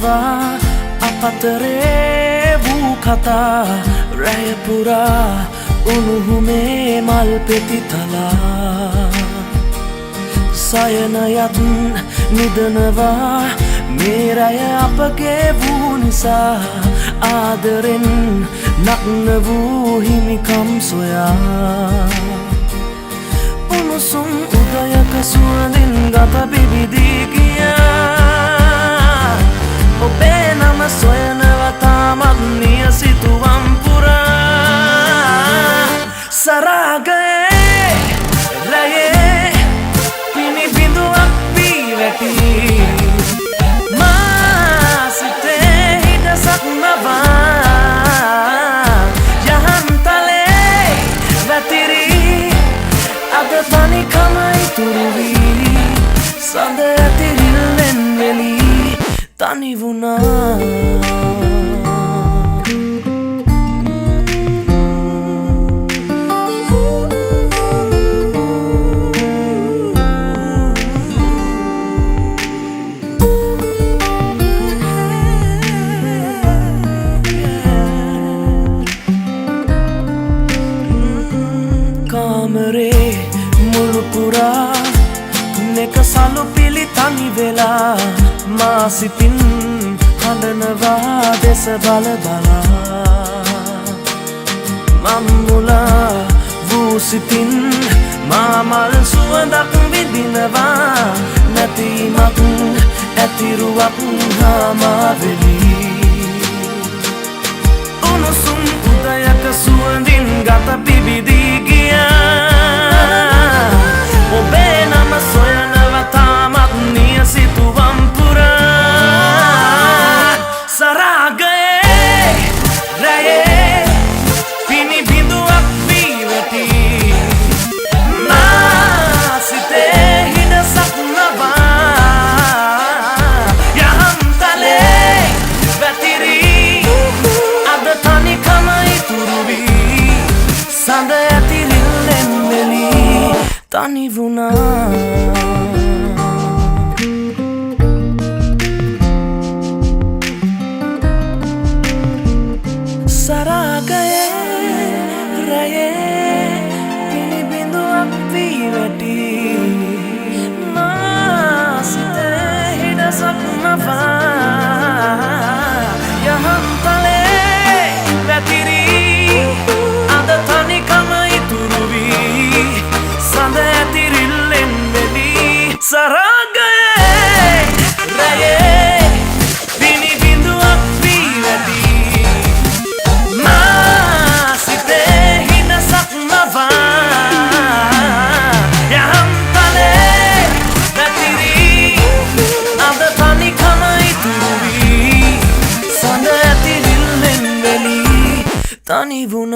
හිතනවා අපතරේ වූ කතා රැය පුරා උණුහුමේ මල් පෙති තලා සයනයත් නිදනවා මේ රැය අපගේ වූ නිසා ආදරෙන් නග්න වූ හිමිකම් සොයා උණුසුම් උදයක සුවඳින් ගත බිබිදී ගියා ඔබේ නම සොයනවා තාමත් නිය සිතුවම් පුරා සරාගයේ රැයේ පිණි බිඳුවක් වී වැටි මා සිතේ හිඩසක් නවා යහන්තලේ වැතිරි අද තනිකම ඉතුරු වී සඳ ඇතිරිල්ලෙන් වෙලී තනි වුණා කාමරේ මුළු පුරා නෙක සලු පිලි තනි වෙලා මා සිතින් හඬනවා දෙස බල බලා මම්මුලා වූ සිතින් මා මල් සුවඳක් විඳිනවා නැතිමක් ඇතිරුවක් හාමා වෙලී උණුසුම් උදයක සුවඳින් ගත පිබිදී ගියා ඔබේ නම සොයනවා තාමත් නිය සිතුවම් පුරා සරාගයේ රැයේ පිණි බිඳුවක් වී වැටි මා සිතේ හිඩසක් නවා යහන්තලේ වැතිරි අද තනිකම ඉතුරු වී සඳ ඇතිරිල්ලෙන් වෙලී තනි වුණා සරාගයේ රැයේ පිණි බිඳුවක් වී වැටි මා සිතේ හිඩසක් නවා යහන්තලේ වැතිරි අද තනිකම ඉතුරු වී සඳ ඇතිරිල්ලෙන් වෙලී සරාගයේ රැයේ පිණි බිඳුවක් වී වැටි මා සිතේ හිඩසක් නවා යහන්තලේ වැතිරි අද තනිකම ඉතුරු වී සඳ ඇතිරිල්ලෙන් වෙලී තනි වුණා